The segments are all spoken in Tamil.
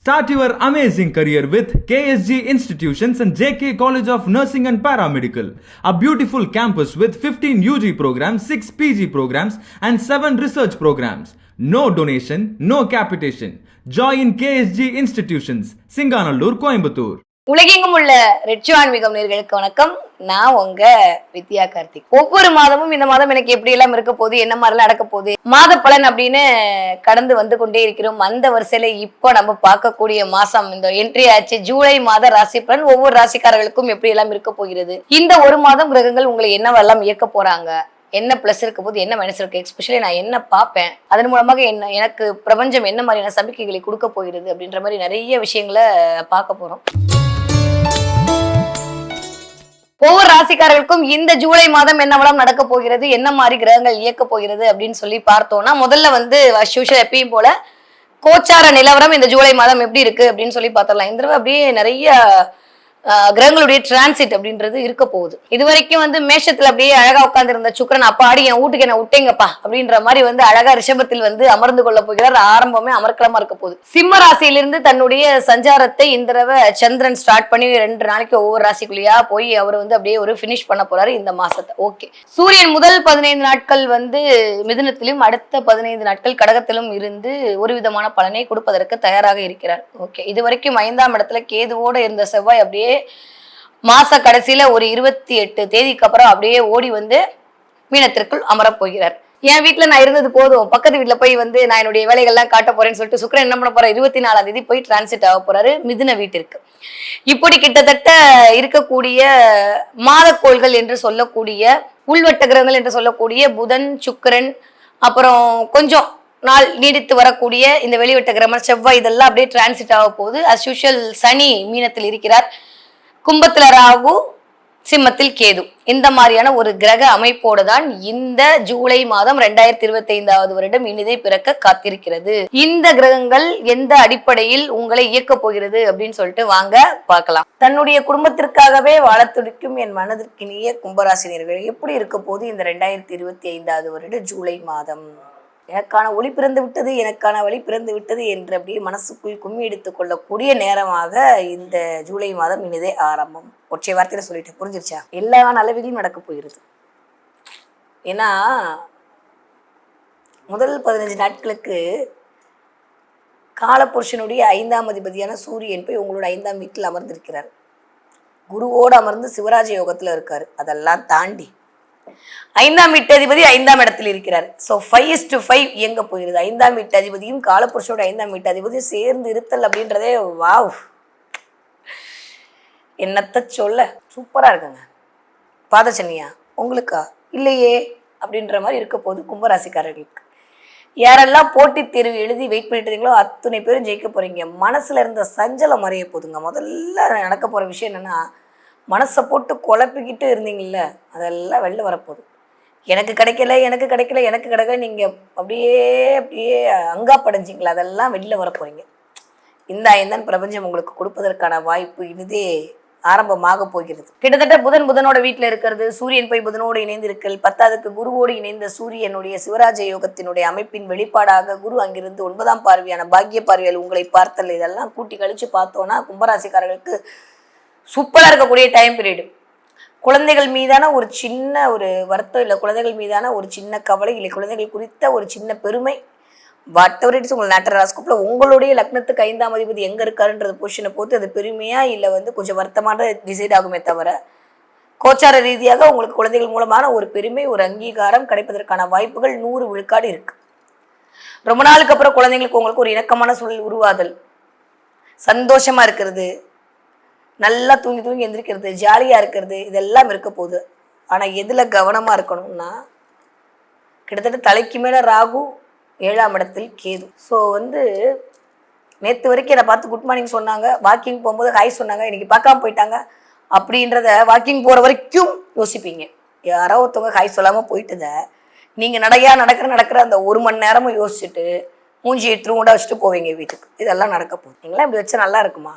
Start your amazing career with KSG Institutions and JK College of Nursing and Paramedical, a beautiful campus with 15 UG programs, 6 PG programs, and 7 research programs. No donation, no capitation. Join KSG Institutions, Singanallur, Coimbatore. உலகெங்கும் உள்ள ரெட்சோ ஆன்மீகம் நேயர்களுக்கு வணக்கம். நான் உங்க வித்யா கார்த்திக். ஒவ்வொரு மாதமும் இந்த மாதம் எனக்கு எப்படி எல்லாம் இருக்க போகுது, என்ன மாதிரிலாம் நடக்க போகுது, மாத பலன் அப்படின்னு கடந்து வந்து கொண்டே இருக்கிறோம். அந்த வரிசையில இப்போ நம்ம பார்க்கக்கூடிய மாசம் இந்த என்ட்ரி ஆச்சு. ஜூலை மாத ராசி பலன் ஒவ்வொரு ராசிக்காரர்களுக்கும் எப்படி எல்லாம் இருக்க போகிறது, இந்த ஒரு மாதம் கிரகங்கள் உங்களை என்னவெல்லாம் இயக்க போறாங்க, என்ன பிளஸ் இருக்க போது, என்ன மைனஸ் இருக்கு, எஸ்பெஷலி நான் என்ன பார்ப்பேன், அதன் மூலமாக எனக்கு பிரபஞ்சம் என்ன மாதிரியான சமிக்கைகளை கொடுக்க போகிறது அப்படின்ற மாதிரி நிறைய விஷயங்களை பார்க்க போறோம். ஒவ்வொரு ராசிக்காரர்களுக்கும் இந்த ஜூலை மாதம் என்னவெல்லாம் நடக்க போகிறது, என்ன மாதிரி கிரகங்கள் இயக்க போகிறது அப்படின்னு சொல்லி பார்த்தோம்னா, முதல்ல வந்து எப்பயும் போல கோச்சார நிலவரம் இந்த ஜூலை மாதம் எப்படி இருக்கு அப்படின்னு சொல்லி பார்த்தரலாம். இந்த தடவை அப்படியே நிறைய கிரகங்களுடைய டிரான்சிட் அப்படின்றது இருக்க போகுது. இது வரைக்கும் வந்து மேஷத்துல அப்படியே அழகா உட்கார்ந்து இருந்த சுக்கிரன் அப்பா ஆடி என் வீட்டுக்கு என்ன விட்டேங்கப்பா அப்படின்ற மாதிரி வந்து அழகா ரிஷபத்தில் வந்து அமர்ந்து கொள்ள போகிறார். ஆரம்பமே அமர்க்கலமா இருக்க போகுது. சிம்ம ராசியிலிருந்து தன்னுடைய சஞ்சாரத்தை இந்த தடவை சந்திரன் ஸ்டார்ட் பண்ணி 2 நாளைக்கு ஒவ்வொரு ராசிக்குள்ளேயா போய் அவர் வந்து அப்படியே ஒரு பினிஷ் பண்ண போறாரு இந்த மாசத்தை. ஓகே, சூரியன் முதல் 15 நாட்கள் வந்து மிதுனத்திலும் அடுத்த 15 நாட்கள் கடகத்திலும் இருந்து ஒரு விதமான பலனை கொடுப்பதற்கு தயாராக இருக்கிறார். ஓகே, இது வரைக்கும் 5ஆம் இடத்துல கேதுவோட இருந்த செவ்வாய் அப்படியே மாச கடைசியில ஒரு 28 தேதிக்கு அப்புறம் அப்படியே ஓடி வந்து மீனத்திற்குள் அமரப் போகிறார். என் வீட்டுல நான் இருந்தது போதும், பக்கத்து வீட்டுல போய் வந்து நான் என்னுடைய வேலைகள்லாம் காட்ட போறேன்னு சொல்லிட்டு சுக்கிரன் என்ன பண்ண போறாரு, 24ஆம் தேதி போய் டிரான்சிட் ஆக போறாரு மிதுன வீட்டிற்கு. இப்படி கிட்டத்தட்ட இருக்கக்கூடிய மாதக்கோள்கள் என்று சொல்லக்கூடிய உள்வட்ட கிரகங்கள் என்று சொல்லக்கூடிய புதன், சுக்கிரன், அப்புறம் கொஞ்சம் நாள் நீடித்து வரக்கூடிய இந்த வெளிவட்ட கிரகம் செவ்வாய், இதெல்லாம் அப்படியே டிரான்சிட் ஆக போகுது. அஸ் யூஷுவல் சனி மீனத்தில் இருக்கிறார், கும்பத்துல ராகு, சிம்மத்தில் கேது. இந்த மாதிரியான ஒரு கிரக அமைப்போடு தான் இந்த ஜூலை மாதம் 2025 வருடம் இனிதே பிறக்க காத்திருக்கிறது. இந்த கிரகங்கள் எந்த அடிப்படையில் உங்களை இயக்க போகிறது அப்படின்னு சொல்லிட்டு வாங்க பார்க்கலாம். தன்னுடைய குடும்பத்திற்காகவே வாழ துடிக்கும் என் மனதிற்கினிய கும்பராசினியர்கள் எப்படி இருக்க போது இந்த 2025 வருட ஜூலை மாதம். எனக்கான ஒளி பிறந்து விட்டது, எனக்கான வழி பிறந்து விட்டது என்று அப்படியே மனசுக்குள் கும்மி எடுத்துக் கொள்ளக்கூடிய நேரமாக இந்த ஜூலை மாதம் இனிதே ஆரம்பம். ஒற்றை வார்த்தையில சொல்லிட்டேன், புரிஞ்சிருச்சா? எல்லா அளவிலும் நடக்க போகிறது. ஏன்னா முதல் 15 நாட்களுக்கு காலபுருஷனுடைய 5ஆம் அதிபதியான சூரியன் போய் உங்களோட 5ஆம் வீட்டில் அமர்ந்திருக்கிறார். குருவோடு அமர்ந்து சிவராஜ யோகத்துல இருக்காரு. அதெல்லாம் தாண்டி 5ஆம் வீட்டு அதிபதி 5ஆம் இடத்தில் இருக்கிறார். ஸோ 5:5 இயங்க போகிறது. 5ஆம் வீட்டு அதிபதியும் காலபுருஷனோட 5ஆம் வீட்டு அதிபதியும் சேர்ந்து இருத்தல் அப்படின்றதே வாவ், என்னத்த சொல்ல, சூப்பரா இருக்குங்க. பாதச்சனியா உங்களுக்கா இல்லையே அப்படின்ற மாதிரி இருக்க போது கும்பராசிக்காரர்களுக்கு. யாரெல்லாம் போட்டித் தேர்வு எழுதி வெயிட் பண்ணிட்டு இருந்தீங்களோ அத்தனை பேரும் ஜெயிக்க போறீங்க. மனசுல இருந்த சஞ்சலம் மறைய போதுங்க. முதல்ல நடக்க போற விஷயம் என்னன்னா, மனசை போட்டு குழப்பிக்கிட்டு இருந்தீங்கல்ல, அதெல்லாம் வெளில வரப்போகுது. எனக்கு கிடைக்கல, எனக்கு கிடைக்கல, எனக்கு கிடைக்கல, நீங்கள் அப்படியே அப்படியே அங்காப்படைஞ்சிங்களா, அதெல்லாம் வெளில வரப்போறீங்க. இந்த பிரபஞ்சம் உங்களுக்கு கொடுப்பதற்கான வாய்ப்பு இனிதே ஆரம்பமாக போகிறது. கிட்டத்தட்ட புதனோட வீட்டில் இருக்கிறது, சூரியன் போய் புதனோடு இணைந்து இருக்கல், 10க்கு குருவோடு இணைந்த சூரியனுடைய சிவராஜ யோகத்தினுடைய அமைப்பின் வெளிப்பாடாக குரு அங்கிருந்து 9ஆம் பார்வையான பாக்கிய பார்வையால் உங்களை பார்த்தல், இதெல்லாம் கூட்டி கழிச்சு பார்த்தோன்னா கும்பராசிக்காரர்களுக்கு சூப்பராக இருக்கக்கூடிய டைம் பீரியடு. குழந்தைகள் மீதான ஒரு சின்ன ஒரு வருத்தம், இல்லை குழந்தைகள் மீதான ஒரு சின்ன கவலை, இல்லை குழந்தைகள் குறித்த ஒரு சின்ன பெருமை, வாட் இட்ஸ் உங்கள் நேட்டர் ராஸ்கோப்பில் உங்களுடைய லக்னத்துக்கு 5ஆம் அதிபதி எங்கே இருக்காருன்றது பொசிஷனை பொறுத்து அது பெருமையாக இல்லை வந்து கொஞ்சம் வருத்தமான டிசைட் ஆகுமே தவிர, கோச்சார ரீதியாக உங்களுக்கு குழந்தைகள் மூலமான ஒரு பெருமை, ஒரு அங்கீகாரம் கிடைப்பதற்கான வாய்ப்புகள் 100 விழுக்காடு இருக்கு. ரொம்ப நாளுக்கு அப்புறம் குழந்தைங்களுக்கு உங்களுக்கு ஒரு இணக்கமான சூழல் உருவாதல், சந்தோஷமா இருக்கிறது, நல்லா தூங்கி எந்திரிக்கிறது, ஜாலியாக இருக்கிறது, இதெல்லாம் இருக்க போகுது. ஆனால் எதில் கவனமாக இருக்கணும்னா, கிட்டத்தட்ட தலைக்கு மேலே ராகு, 7ஆம் இடத்தில் கேது. ஸோ வந்து நேற்று வரைக்கும் என்னை பார்த்து குட் மார்னிங் சொன்னாங்க, வாக்கிங் போகும்போது ஹாய் சொன்னாங்க, இன்றைக்கி பார்க்காம போயிட்டாங்க அப்படின்றத வாக்கிங் போகிற வரைக்கும் யோசிப்பீங்க. யாரோ ஒருத்தவங்க ஹாய் சொல்லாமல் போயிட்டுத நீங்கள் நடக்கிற அந்த 1 மணி நேரமும் யோசிச்சுட்டு மூஞ்சி திரும்ப வச்சுட்டு போவீங்க வீட்டுக்கு. இதெல்லாம் நடக்க போகுது. நீங்களாம் இப்படி வச்சா நல்லா இருக்குமா?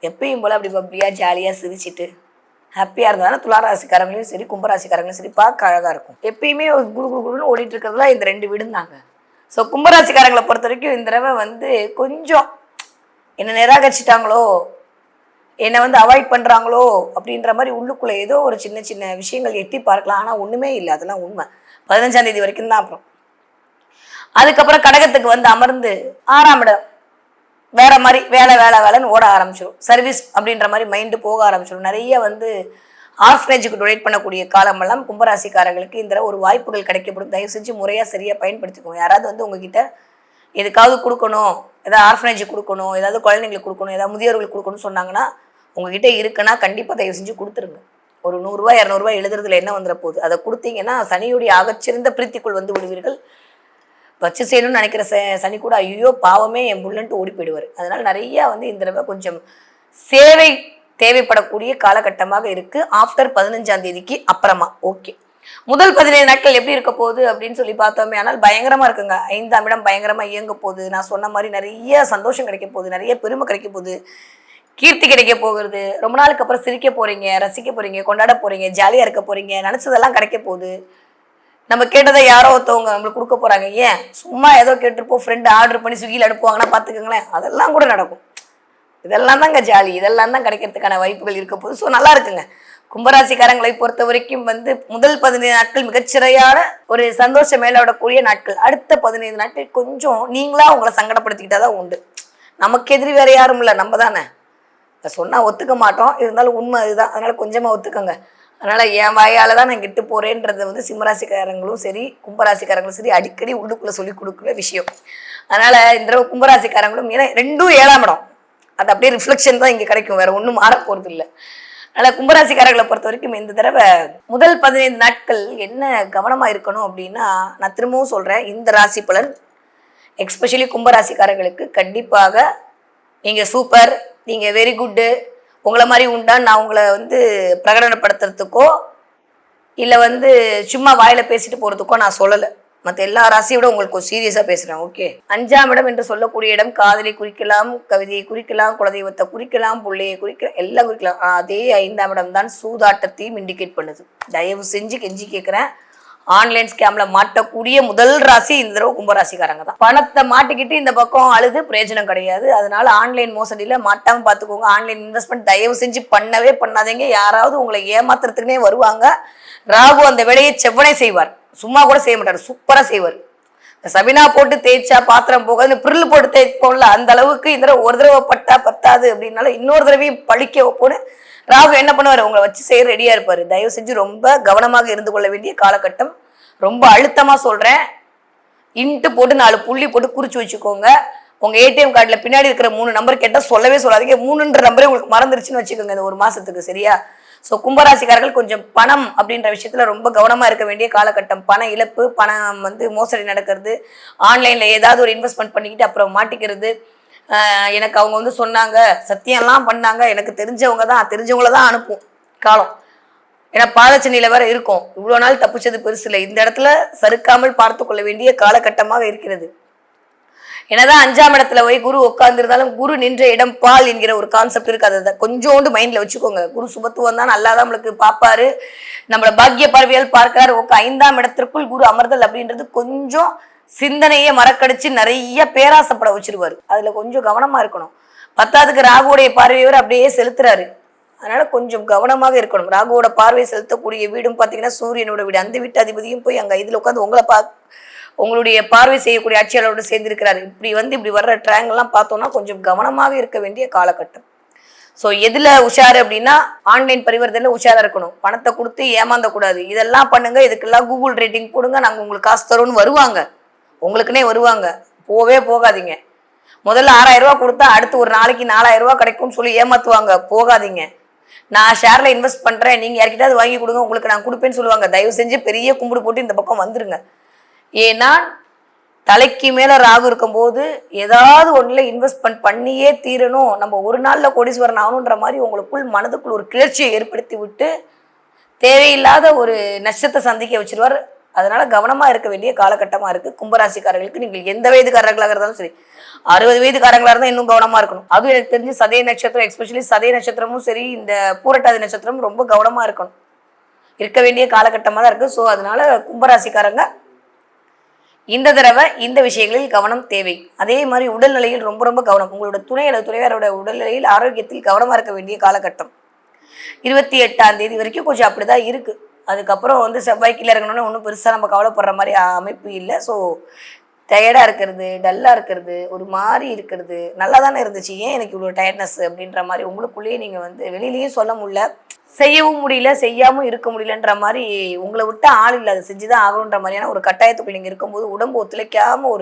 எப்பயும் போல் அப்படி பப்பியாக ஜாலியாக சிரிச்சிட்டு ஹாப்பியாக இருந்தாலும் துளாராசிக்காரங்களையும் சரி கும்பராசிக்காரங்களையும் சரி பார்க்க அழகாக இருக்கும். எப்பயுமே குருன்னு ஓடிட்டு இருக்கிறதுலாம் இந்த 2 வீடும் தாங்க. ஸோ கும்பராசிக்காரங்களை பொறுத்த வரைக்கும் இந்த தடவை வந்து கொஞ்சம் என்னை நிராகரிச்சிட்டாங்களோ, என்னை வந்து அவாய்ட் பண்ணுறாங்களோ அப்படின்ற மாதிரி உள்ளுக்குள்ளே ஏதோ ஒரு சின்ன சின்ன விஷயங்கள் எட்டி பார்க்கலாம். ஆனால் ஒன்றுமே இல்லை, அதெல்லாம் உண்மை. 15ஆம் தேதி வரைக்கும் தான். அப்புறம் அதுக்கப்புறம் கடகத்துக்கு வந்து அமர்ந்து 6ஆம் இடம் வேற மாதிரி வேலை வேலை வேலைன்னு ஓட ஆரம்பிச்சிடும். சர்வீஸ் அப்படின்ற மாதிரி மைண்டு போக ஆரம்பிச்சிடும். நிறைய வந்து ஆர்ஃபனேஜுக்கு டொனேட் பண்ணக்கூடிய காலமெல்லாம் கும்பராசிக்காரர்களுக்கு இந்த ஒரு வாய்ப்புகள் கிடைக்கப்படும். தயவு செஞ்சு முறையாக சரியாக பயன்படுத்திக்கோங்க. யாராவது வந்து உங்ககிட்ட எதுக்காவது கொடுக்கணும், ஏதாவது ஆர்ஃபனேஜ் கொடுக்கணும், ஏதாவது குழந்தைங்களுக்கு கொடுக்கணும், ஏதாவது முதியோர்களுக்கு கொடுக்கணும்னு சொன்னாங்கன்னா உங்ககிட்ட இருக்குன்னா கண்டிப்பாக தயவு செஞ்சு கொடுத்துருங்க. ஒரு 100 ரூபா 200 ரூபாய் எழுதுறதுல என்ன வந்துட போகுது? அதை கொடுத்தீங்கன்னா சனியுடைய ஆகச்சிறந்த பிரீத்திக்குள் வந்து விடுவீர்கள். வச்சு செய்யணும்னு நினைக்கிற சனி கூட ஐயோ பாவமே என் புள்ளன்ட்டு ஓடி போயிடுவார். அதனால நிறைய வந்து இந்த தடவை கொஞ்சம் சேவை தேவைப்படக்கூடிய காலகட்டமாக இருக்கு. ஆஃப்டர் 15ஆம் தேதிக்கு அப்புறமா ஓகே. முதல் 17 நாட்கள் எப்படி இருக்க போகுது அப்படின்னு சொல்லி பார்த்தோமே, ஆனால் பயங்கரமா இருக்குங்க. 5ஆம் இடம் பயங்கரமா இயங்க போகுது. நான் சொன்ன மாதிரி நிறைய சந்தோஷம் கிடைக்க போகுது, நிறைய பெருமை கிடைக்க போகுது, கீர்த்தி கிடைக்க போகிறது. ரொம்ப நாளுக்கு அப்புறம் சிரிக்க போறீங்க, ரசிக்க போறீங்க, கொண்டாட போறீங்க, ஜாலியா இருக்க போறீங்க, நினைச்சதெல்லாம் கிடைக்க போகுது. நம்ம கேட்டதை யாரோ ஒருத்தவங்க நம்மளுக்கு கொடுக்க போறாங்க. ஏன் சும்மா ஏதோ கேட்டிருப்போம், ஃப்ரெண்டு ஆர்டர் பண்ணி ஸ்விக்கியில் அனுப்புவாங்கன்னா பார்த்துக்கோங்களேன், அதெல்லாம் கூட நடக்கும். இதெல்லாம் தாங்க ஜாலி, இதெல்லாம் தான் கிடைக்கிறதுக்கான வாய்ப்புகள் இருக்க போகுது. ஸோ நல்லா இருக்குங்க. கும்பராசிக்காரங்களை பொறுத்த வரைக்கும் வந்து முதல் 15 நாட்கள் மிகச்சிறையான ஒரு சந்தோஷம் மேலோடக்கூடிய நாட்கள். அடுத்த 15 நாட்கள் கொஞ்சம் நீங்களா உங்களை சங்கடப்படுத்திக்கிட்டா தான் உண்டு. நமக்கு எதிரி வேற யாரும் இல்லை, நம்ம தானே. சொன்னால் ஒத்துக்க மாட்டோம், இருந்தாலும் உண்மை அதுதான். அதனால கொஞ்சமாக ஒத்துக்கோங்க. அதனால் என் வாயால் தான் நான் கெட்டு போகிறேன்றதை வந்து சிம்மராசிக்காரங்களும் சரி கும்பராசிக்காரங்களும் சரி அடிக்கடி உள்ளுக்குள்ளே சொல்லி கொடுக்குற விஷயம். அதனால் இந்த தடவை கும்பராசிக்காரங்களும் ஏன்னா 2ம் 7ஆம் இடம், அது அப்படியே ரிஃப்ளெக்ஷன் தான் இங்கே கிடைக்கும், வேறு ஒன்றும் மாற போகிறது இல்லை. அதனால் கும்பராசிக்காரர்களை பொறுத்த வரைக்கும் இந்த தடவை முதல் 15 நாட்கள் என்ன கவனமாக இருக்கணும் அப்படின்னா, நான் திரும்பவும் சொல்கிறேன், இந்த ராசி பலன் எக்ஸ்பெஷலி கும்பராசிக்காரர்களுக்கு கண்டிப்பாக நீங்கள் சூப்பர், நீங்கள் வெரி குட்டு, உங்களை மாதிரி உண்டா நான் உங்களை வந்து பிரகடனப்படுத்துறதுக்கோ இல்லை வந்து சும்மா வாயில் பேசிட்டு போகிறதுக்கோ நான் சொல்லலை. மற்ற எல்லா ராசியோட உங்களுக்கு ஒரு சீரியஸாக பேசுகிறேன். ஓகே. 5ஆம் இடம் என்று சொல்லக்கூடிய இடம் காதலை குறிக்கலாம், கவிதையை குறிக்கலாம், குலதெய்வத்தை குறிக்கலாம், பிள்ளையை குறிக்கலாம், எல்லாம் குறிக்கலாம். அதே 5ஆம் இடம் தான் சூதாட்டத்தையும் இண்டிகேட் பண்ணுது. தயவு செஞ்சு கெஞ்சி கேட்குறேன், ஆன்லைன் ஸ்கேம்ல மாட்டக்கூடிய முதல் ராசி இந்த தடவை கும்பராசிக்காரங்க தான். பணத்தை மாட்டிக்கிட்டு இந்த பக்கம் அழுது பிரயோஜனம் கிடையாது. அதனால ஆன்லைன் மோசடியில மாட்டாம பாத்துக்கோங்க. ஆன்லைன் இன்வெஸ்ட்மெண்ட் தயவு செஞ்சு பண்ணவே பண்ணாதீங்க. யாராவது உங்களை ஏமாத்துறதுக்குனே வருவாங்க. ராகு அந்த வேலையை செவ்வனே செய்வார், சும்மா கூட செய்ய மாட்டார், சூப்பரா செய்வார். சபினா போட்டு தேய்ச்சா பாத்திரம் போகாதுன்னு பிரில் போட்டு தேய்ப்போம்ல, அந்த அளவுக்கு இந்த தடவை ஒரு தடவை பட்டா பத்தாது அப்படின்னால இன்னொரு தடவையும் பழிக்க வைப்போன்னு ராகு என்ன பண்ணுவார், உங்களை வச்சு செய்ய ரெடியா இருப்பாரு. தயவு செஞ்சு ரொம்ப கவனமாக இருந்து கொள்ள வேண்டிய காலகட்டம். ரொம்ப அழுத்தமா சொல்றேன். இன்ட்டு போட்டு 4 புள்ளி போட்டு குறிச்சு வச்சுக்கோங்க. உங்க ஏடிஎம் கார்டுல பின்னாடி இருக்கிற 3 நம்பர் கேட்டா சொல்லவே சொல்லாதீங்க. 3ன்ற நம்பரே உங்களுக்கு மறந்துருச்சுன்னு வச்சுக்கோங்க இந்த ஒரு மாசத்துக்கு, சரியா? ஸோ கும்பராசிக்காரர்கள் கொஞ்சம் பணம் அப்படின்ற விஷயத்துல ரொம்ப கவனமா இருக்க வேண்டிய காலகட்டம். பண இழப்பு, பணம் வந்து மோசடி நடக்கிறது, ஆன்லைன்ல ஏதாவது ஒரு இன்வெஸ்ட்மெண்ட் பண்ணிக்கிட்டு அப்புறம் மாட்டிக்கிறது. எனக்கு அவங்க வந்து சொன்னாங்க, சத்தியம்லாம் பண்ணாங்க, எனக்கு தெரிஞ்சவங்கள தான் அனுப்பும் காலம். ஏன்னா பாதச்சனியில வேற இருக்கும். இவ்வளோ நாள் தப்பிச்சது பெருசு இல்லை. இந்த இடத்துல சறுக்காமல் பார்த்து கொள்ள வேண்டிய காலகட்டமாக இருக்கிறது. என்னதான் 5ஆம் இடத்துல போய் குரு உட்கார்ந்துருந்தாலும் குரு நின்ற இடம் பால் என்கிற ஒரு கான்செப்ட் இருக்கு. அதை கொஞ்சோண்டு மைண்ட்ல வச்சுக்கோங்க. குரு சுபத்துவம் தான், நல்லா தான் நம்மளுக்கு பார்ப்பாரு, நம்மள பாக்கிய பார்வையால் பார்க்கிறாரு. 5ஆம் இடத்திற்குள் குரு அமர்தல் அப்படின்றது கொஞ்சம் சிந்தனையை மறக்கடிச்சு நிறைய பேராசப்பட வச்சிருவாரு. அதுல கொஞ்சம் கவனமா இருக்கணும். 10ஆவதுக்கு ராகுவோடைய பார்வையவர் அப்படியே செலுத்துறாரு. அதனால கொஞ்சம் கவனமாக இருக்கணும். ராகுவோட பார்வை செலுத்தக்கூடிய வீடும் பார்த்தீங்கன்னா சூரியனோட வீடு. அந்த வீட்டு அதிபதியும் போய் அங்கே இதில் உட்காந்து உங்களுடைய பார்வை செய்யக்கூடிய ஆட்சியாளரோடு சேர்ந்திருக்கிறாரு. இப்படி வர்ற ட்ராங்கெல்லாம் பார்த்தோம்னா கொஞ்சம் கவனமாக இருக்க வேண்டிய காலகட்டம். ஸோ எதில் உஷாரு அப்படின்னா ஆன்லைன் பரிவர்த்தனையில் உஷாராக இருக்கணும். பணத்தை கொடுத்து ஏமாந்தக்கூடாது. இதெல்லாம் பண்ணுங்க, இதுக்கெல்லாம் கூகுள் ரேட்டிங் போடுங்க, நாங்கள் உங்களுக்கு காசு தரோன்னு வருவாங்க, உங்களுக்குன்னே வருவாங்க. போகாதீங்க. முதல்ல 6000 ரூபா கொடுத்தா அடுத்து ஒரு நாளைக்கு 4000 ரூபா கிடைக்கும்னு சொல்லி ஏமாத்துவாங்க, போகாதீங்க. நான் ஷேர்ல இன்வெஸ்ட் பண்றேன், நீங்க யார்கிட்டயாவது வாங்கி கொடுங்க, உங்களுக்கு நான் கொடுப்பேன்னு சொல்லுவாங்க. தயவு செஞ்சு பெரிய கும்பிடு போட்டு இந்த பக்கம் வந்துருங்க. ஏன்னா தலைக்கு மேல ராகு இருக்கும்போது ஏதாவது ஒண்ணுல இன்வெஸ்ட்மெண்ட் பண்ணியே தீரணும், நம்ம ஒரு நாள்ல கோடீஸ்வரன் ஆகணுன்ற மாதிரி உங்களுக்குள் மனதுக்குள் ஒரு கிளர்ச்சியை ஏற்படுத்தி விட்டு தேவையில்லாத ஒரு நஷ்டத்தை சந்திக்க வச்சிருவார். அதனால கவனமா இருக்க வேண்டிய காலகட்டமா இருக்கு கும்பராசிக்காரர்களுக்கு. நீங்கள் எந்த வயதுக்காரர்களாக இருந்தாலும் சரி, 60 வயதுக்காரங்களா இருந்தால் இன்னும் கவனமா இருக்கணும். அதுவும் எனக்கு தெரிஞ்சு சதய நட்சத்திரம், எஸ்பெஷலி சதய நட்சத்திரமும் சரி, இந்த பூரட்டாதி நட்சத்திரமும் ரொம்ப கவனமா இருக்கணும், இருக்க வேண்டிய காலகட்டமா தான் இருக்கு. ஸோ அதனால கும்பராசிக்காரங்க இந்த தடவை இந்த விஷயங்களில் கவனம் தேவை. அதே மாதிரி உடல்நிலையில் ரொம்ப ரொம்ப கவனம். உங்களோட துணை அல்லது துணைவரோட உடல்நிலையில் ஆரோக்கியத்தில் கவனமாக இருக்க வேண்டிய காலகட்டம். 28ஆம் தேதி வரைக்கும் கொஞ்சம் அப்படிதான் இருக்கு. அதுக்கப்புறம் வந்து செவ்வாய் கீழே இறங்கணும்னா ஒன்றும் பெருசாக நம்ம கவலைப்படுற மாதிரி அமைப்பு இல்லை. ஸோ டயர்டாக இருக்கிறது, டல்லாக இருக்கிறது, ஒரு மாதிரி இருக்கிறது நல்லா தானே இருந்துச்சு, ஏன் எனக்கு இவ்வளோ டயர்ட்னஸ் அப்படின்ற மாதிரி உங்களுக்குள்ளேயே நீங்கள் வந்து வெளியிலையும் சொல்ல முடியல, செய்யவும் முடியல, செய்யாமல் இருக்க முடியலன்ற மாதிரி உங்களை விட்டு ஆள் இல்லை, அதை செஞ்சு தான் ஆகணுன்ற மாதிரியான ஒரு கட்டாயத்துக்குள்ள நீங்கள் இருக்கும்போது உடம்பு ஒத்துழைக்காமல்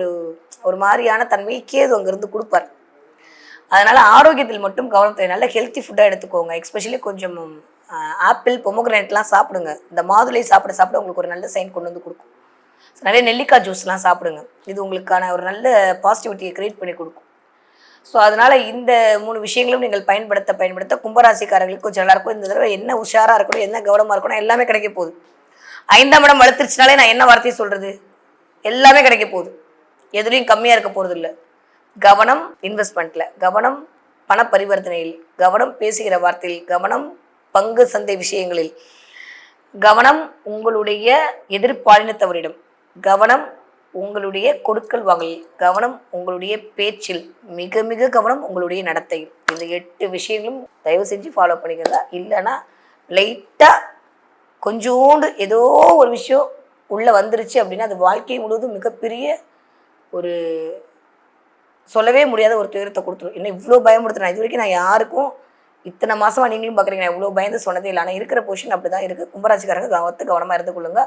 ஒரு மாதிரியான தன்மையை கேது அங்கேருந்து கொடுப்பார். அதனால் ஆரோக்கியத்தில் மட்டும் கவனம் தேவை. நல்ல ஹெல்த்தி ஃபுட்டாக எடுத்துக்கோங்க. எஸ்பெஷலி கொஞ்சம் ஆப்பிள், பொமோகிரானேட்லாம் சாப்பிடுங்க. இந்த மாதுளை சாப்பிட உங்களுக்கு ஒரு நல்ல சைன் கொண்டு வந்து கொடுக்கும். நிறைய நெல்லிக்காய் ஜூஸ்லாம் சாப்பிடுங்க. இது உங்களுக்கான ஒரு நல்ல பாசிட்டிவிட்டியை க்ரியேட் பண்ணி கொடுக்கும். ஸோ அதனால் இந்த 3 விஷயங்களும் நீங்கள் பயன்படுத்த கும்பராசிக்காரர்களுக்கு கொஞ்சம் நல்லாயிருக்கும். இந்த தடவை என்ன உஷாராக இருக்கணும், என்ன கவனமாக இருக்கணும், எல்லாமே கிடைக்க போகுது. 5ஆம் இடம் வளர்த்துருச்சுனாலே நான் என்ன வார்த்தையை சொல்கிறது, எல்லாமே கிடைக்க போகுது. எதுலேயும் கம்மியாக இருக்க போகிறது இல்லை. கவனம் இன்வெஸ்ட்மெண்ட்டில், கவனம் பண பரிவர்த்தனையில், கவனம் பேசுகிற வார்த்தையில், கவனம் பங்கு சந்தை விஷயங்களில், கவனம் உங்களுடைய எதிர்பாலினத்தவரிடம், கவனம் உங்களுடைய கொடுக்கல் வாங்கலில், கவனம் உங்களுடைய பேச்சில், மிக மிக கவனம் உங்களுடைய நடத்தையில். இந்த 8 விஷயங்களும் தயவு செஞ்சு ஃபாலோ பண்ணிக்கிறதா. இல்லைன்னா லைட்டாக கொஞ்சோண்டு ஏதோ ஒரு விஷயம் உள்ளே வந்துருச்சு அப்படின்னா அது வாழ்க்கை முழுவதும் மிகப்பெரிய ஒரு சொல்லவே முடியாத ஒரு துயரத்தை கொடுத்துரும். என்ன இவ்வளோ பயமுடுத்துறேன், இது வரைக்கும் நான் யாருக்கும் இத்தனை மாதமாக நீங்களும் பார்க்குறீங்க, நான் இவ்வளோ பயந்து சொன்னதே இல்லை. ஆனால் இருக்கிற பொசிஷன் அப்படி தான் இருக்குது. கும்பராசிக்காரங்க கவனமாக இருந்து கொள்ளுங்க.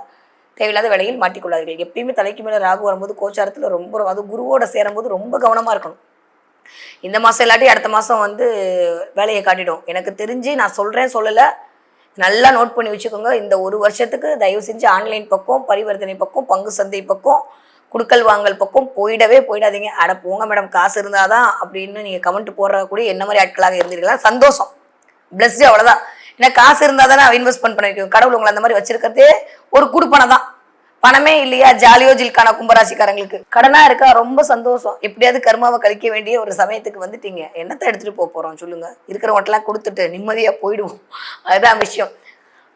தேவையில்லாத வேலையில் மாட்டிக்கொள்ளாதீர்கள். எப்பயுமே தலைக்கு மேலே ராகு வரும்போது கோச்சாரத்தில் ரொம்ப அது குருவோட சேரும்போது ரொம்ப கவனமாக இருக்கணும். இந்த மாதம் இல்லாட்டி அடுத்த மாதம் வந்து வேலையை காட்டிடும். எனக்கு தெரிஞ்சு நான் சொல்லலை, நல்லா நோட் பண்ணி வச்சுக்கோங்க. இந்த 1 வருஷத்துக்கு தயவு செஞ்சு ஆன்லைன் பக்கம், பரிவர்த்தனை பக்கம், பங்கு சந்தை பக்கம், குடுக்கல் வாங்கல் பக்கம் போயிடாதீங்க. அட போங்க மேடம், காசு இருந்தால் தான் அப்படின்னு நீங்கள் கமெண்ட் போடுறக்கூடிய என்ன மாதிரி ஆட்களாக இருந்தீர்களா, சந்தோஷம், பிளஸ்டு, அவ்வளோதான். ஏன்னா காசு இருந்தால் தானே இன்வெஸ்ட்மெண்ட் பண்ணிருக்கோம். கடவுள் உங்களை அந்த மாதிரி வச்சிருக்கிறதே ஒரு குடுப்பனை தான். பணமே இல்லையா, ஜாலியோ ஜில்கான கும்பராசிக்காரங்களுக்கு கடனாக இருக்கா, ரொம்ப சந்தோஷம். எப்படியாவது கர்மாவை கழிக்க வேண்டிய ஒரு சமயத்துக்கு வந்துட்டீங்க. என்னத்தை எடுத்துகிட்டு போகிறோம் சொல்லுங்க, இருக்கிறவங்கட்டெல்லாம் கொடுத்துட்டு நிம்மதியாக போயிடுவோம், அதுதான் விஷயம்.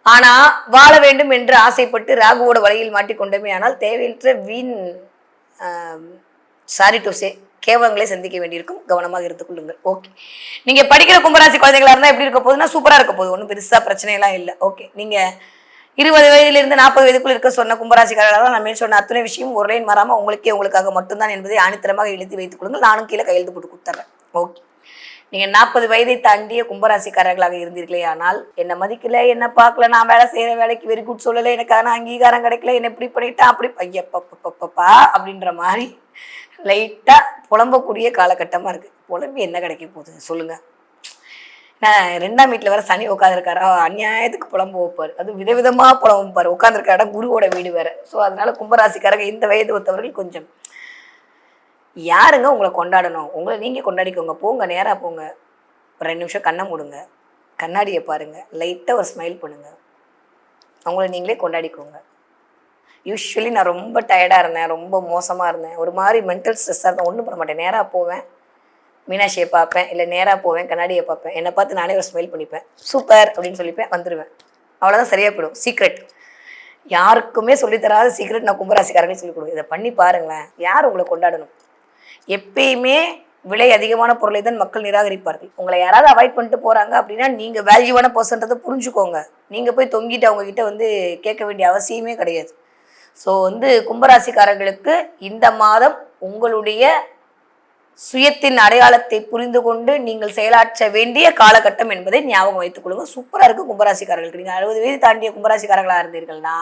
ஆனால் வாழ வேண்டும் என்று ஆசைப்பட்டு ராகுவோட வலையில் மாட்டிக்கொண்டமே ஆனால் தேவையற்ற வீண் சாரி டு சே கேவலங்களை சந்திக்க வேண்டியிருக்கும். கவனமாக இருந்து கொள்ளுங்கள். ஓகே, நீங்கள் படிக்கிற கும்பராசி குழந்தைங்களா இருந்தால் எப்படி இருக்க போகுதுன்னா சூப்பராக இருக்க போகுது, ஒன்றும் பெருசாக பிரச்சனையெல்லாம் இல்லை. ஓகே, நீங்கள் 20 வயதிலிருந்து 40 வயதுக்குள் இருக்க சொன்ன கும்பராசிக்காரர்களால் நான் மேல் சொன்ன அத்தனை விஷயம் ஒரு லைன் மாறாமல் உங்களுக்காக மட்டும்தான் என்பதை ஆணித்தரமாக எழுதி வைத்துக் கொள்ளுங்கள். நானும் கீழே கையெழுத்து போட்டு கொடுத்துட்றேன். ஓகே, நீங்கள் 40 வயதை தாண்டிய கும்பராசிக்காரர்களாக இருந்தீர்களே ஆனால் என்ன மதிக்கல, என்ன பார்க்கல, நான் வேலை செய்கிற வேலைக்கு வெரி குட் சொல்லலை, எனக்கான அங்கீகாரம் கிடைக்கல, என்ன இப்படி பண்ணிட்டேன், அப்படி ஐயப்பா அப்படின்ற மாதிரி லைட்டாக புலம்பக்கூடிய காலகட்டமாக இருக்குது. புலம்பி என்ன கிடைக்க போகுது சொல்லுங்கள். நான் 2ஆம் வீட்டில் வேறு சனி உட்காந்துருக்காரா, அநியாயத்துக்கு புலம்பு வைப்பார். அதுவும் விதவிதமாக புலம்புப்பார். உட்காந்துருக்க இடம் குருவோட வீடு வேறு. ஸோ அதனால் கும்பராசிக்காரங்க இந்த வயது ஒத்தவர்கள் கொஞ்சம் யாருங்க உங்களை கொண்டாடணும், உங்களை நீங்கள் கொண்டாடிக்கோங்க. போங்க, நேராக போங்க, ஒரு 2 நிமிஷம் கண்ணை மூடுங்க, கண்ணாடியை பாருங்கள், லைட்டாக ஒரு ஸ்மைல் பண்ணுங்கள், அவங்கள நீங்களே கொண்டாடிக்கோங்க. யூஸ்வலி நான் ரொம்ப டயர்டாக இருந்தேன், ரொம்ப மோசமாக இருந்தேன், ஒரு மாதிரி மென்டல் ஸ்ட்ரெஸ்ஸாக இருந்தேன், ஒன்றும் பண்ண மாட்டேன். நேராக போவேன், மீனாட்சியை பார்ப்பேன், இல்லை நேராக போவேன், கண்ணாடியை பார்ப்பேன், என்னை பார்த்து நானே ஒரு ஸ்மைல் பண்ணிப்பேன், சூப்பர் அப்படின்னு சொல்லிப்பேன், வந்துடுவேன். அவ்வளோதான், சரியாக போயிடும். சீக்ரெட், யாருக்குமே சொல்லித்தராத சீக்ரெட் நான் கும்பராசிக்காரங்களே சொல்லிக் கொடுங்க. இதை பண்ணி பாருங்களேன், யார் உங்களை கொண்டாடணும். எப்பயுமே விலை அதிகமான பொருளை தான் மக்கள் நிராகரிப்பார்கள். உங்களை யாராவது அவாய்ட் பண்ணிட்டு போகிறாங்க அப்படின்னா நீங்கள் வேல்யூவான பர்சன்றதை புரிஞ்சுக்கோங்க. நீங்கள் போய் தொங்கிட்டு அவங்கக்கிட்ட வந்து கேட்க வேண்டிய அவசியமே கிடையாது. ஸோ வந்து கும்பராசிக்காரர்களுக்கு இந்த மாதம் உங்களுடைய சுயத்தின் அடையாளத்தை புரிந்து கொண்டு நீங்கள் செயலாற்ற வேண்டிய காலகட்டம் என்பதை ஞாபகம் வைத்துக் கொள்ளுங்க. சூப்பராக இருக்குது கும்பராசிக்காரர்களுக்கு. நீங்கள் 60 வயது தாண்டிய கும்பராசிக்காரர்களாக இருந்தீர்கள்னா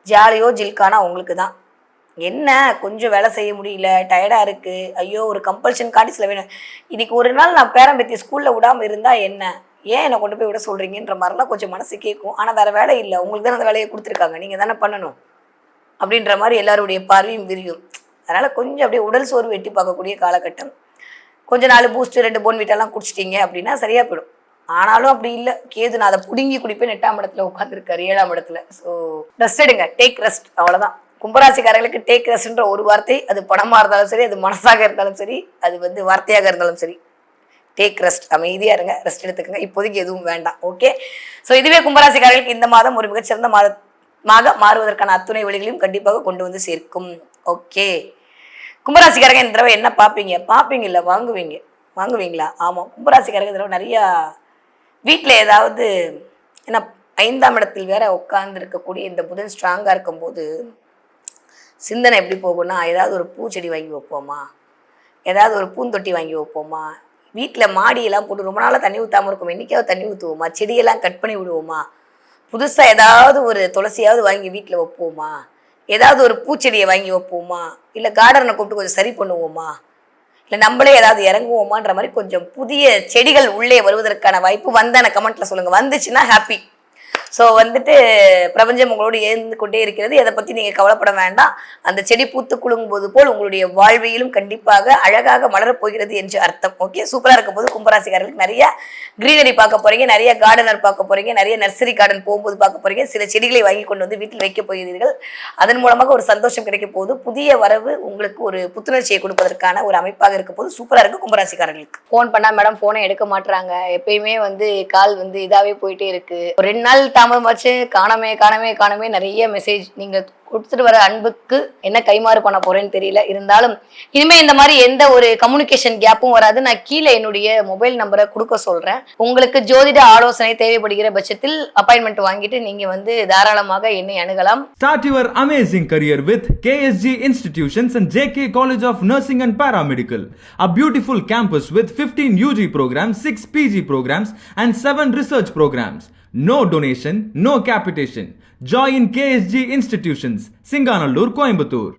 ஜாலியோ ஜில்கானா உங்களுக்கு தான். என்ன கொஞ்சம் வேலை செய்ய முடியல, டயர்டாக இருக்குது, ஐயோ ஒரு கம்பல்ஷன் காட்டி சில வேணும். இன்றைக்கி ஒரு நாள் நான் பேரம்பேத்தி ஸ்கூலில் விடாமல் இருந்தால் என்ன, ஏன் என்னை கொண்டு போய் விட சொல்கிறீங்கன்ற மாதிரிலாம் கொஞ்சம் மனசு கேட்கும். ஆனால் வேறு வேலை இல்லை, உங்களுக்கு தானே அந்த வேலையை கொடுத்துருக்காங்க, நீங்கள் தானே பண்ணணும் அப்படின்ற மாதிரி எல்லாருடைய பார்வையும் விரியும். அதனால் கொஞ்சம் அப்படியே உடல் சோர்வு எட்டி பார்க்கக்கூடிய காலகட்டம். கொஞ்சம் 4 பூஸ்ட்டு 2 போன்விட்டாலாம் குடிச்சிட்டிங்க அப்படின்னா சரியாக போயிடும். ஆனாலும் அப்படி இல்லை, கேது நான் அதை பிடுங்கி குடிப்பேன் 8ஆம் இடத்துல உட்காந்துருக்காரு, 7ஆம் இடத்துல. ஸோ ரெஸ்ட் எடுங்க, டேக் ரெஸ்ட், அவ்வளோதான். கும்பராசிக்காரர்களுக்கு டேக் ரெஸ்ட்ன்ற ஒரு வார்த்தை, அது பணமாக இருந்தாலும் சரி, அது மனசாக இருந்தாலும் சரி, அது வந்து வார்த்தையாக இருந்தாலும் சரி, டேக் ரெஸ்ட், அமைதியாக இருங்க, ரெஸ்ட் எடுத்துக்கோங்க. இப்போதைக்கு எதுவும் வேண்டாம். ஓகே, ஸோ இதுவே கும்பராசிக்காரர்களுக்கு இந்த மாதம் ஒரு மிகச்சிறந்த மாதமாக மாறுவதற்கான அத்துணை வழிகளையும் கண்டிப்பாக கொண்டு வந்து சேர்க்கும். ஓகே. கும்பராசிக்காரங்க இந்த தடவை என்ன பார்ப்பீங்க இல்லை வாங்குவீங்களா? ஆமாம், கும்பராசிக்காரங்க இந்த தடவை நிறையா வீட்டில் ஏதாவது, ஏன்னா 5ஆம் இடத்தில் வேற உட்கார்ந்து இருக்கக்கூடிய இந்த புதன் ஸ்ட்ராங்காக இருக்கும்போது சிந்தனை எப்படி போகும்னா, ஏதாவது ஒரு பூச்செடி வாங்கி வைப்போமா, ஏதாவது ஒரு பூந்தொட்டி வாங்கி வைப்போமா, வீட்டில் மாடியெல்லாம் போட்டு ரொம்ப நாளாக தண்ணி ஊற்றாமல் இருக்கும், என்றைக்காவது தண்ணி ஊற்றுவோமா, செடியெல்லாம் கட் பண்ணி விடுவோமா, புதுசாக ஏதாவது ஒரு துளசியாவது வாங்கி வீட்டில் வைப்போமா, ஏதாவது ஒரு பூச்செடியை வாங்கி வைப்போமா, இல்லை கார்டனை கூப்பிட்டு கொஞ்சம் சரி பண்ணுவோமா, இல்லை நம்மளே ஏதாவது இறங்குவோமான்ற மாதிரி கொஞ்சம் புதிய செடிகள் உள்ளே வருவதற்கான வாய்ப்பு வந்தான கமெண்ட்டில் சொல்லுங்கள். வந்துச்சுன்னா ஹாப்பி. ஸோ வந்துட்டு பிரபஞ்சம் உங்களோடு இருந்து கொண்டே இருக்கிறது. எதை பற்றி நீங்கள் கவலைப்பட வேண்டாம். அந்த செடி பூத்து குலுங்கும்போது போல் உங்களுடைய வாழ்வியலும் கண்டிப்பாக அழகாக மலரப் போகிறது என்று அர்த்தம். ஓகே, சூப்பராக இருக்கும் போது கும்பராசிக்காரர்களுக்கு நிறைய கிரீனரி பார்க்க போகிறீங்க, நிறைய கார்டனர் பார்க்க போகிறீங்க, நிறைய நர்சரி கார்டன் போகும்போது பார்க்க போகிறீங்க, சில செடிகளை வாங்கி கொண்டு வந்து வீட்டில் வைக்க போகிறீர்கள். அதன் மூலமாக ஒரு சந்தோஷம் கிடைக்க போகுது. புதிய வரவு உங்களுக்கு ஒரு புத்துணர்ச்சியை கொடுப்பதற்கான ஒரு அமைப்பாக இருக்க போது. சூப்பராக இருக்குது கும்பராசிக்காரர்களுக்கு. ஃபோன் பண்ணால் மேடம் ஃபோனை எடுக்க மாட்டுறாங்க, எப்பயுமே வந்து கால் வந்து இதாகவே போயிட்டே இருக்குது, ஒரு 2 நாள் தாமதமாச்சு, காணமே நிறைய மெசேஜ். நீங்க கொடுத்துட்டு வர அன்புக்கு என்ன கைமாறு பண்ண போறேன்னு தெரியல. இருந்தாலும் இனிமே இந்த மாதிரி எந்த ஒரு கம்யூனிகேஷன் கேப்பும் வராது. நான் கீழே என்னுடைய மொபைல் நம்பரை கொடுக்க சொல்றேன். உங்களுக்கு ஜோதிட ஆலோசனை தேவைப்படுகிற பட்சத்தில் அப்பாயின்மெண்ட் வாங்கிட்டு நீங்க வந்து தாராளமாக என்னை அணுகலாம். Start your amazing career with KSG Institutions and JK College of Nursing and Paramedical, a beautiful campus with 15 UG programs, 6 PG programs and 7 research programs. No donation, no capitation. Join KSG Institutions, Singanallur, Coimbatore.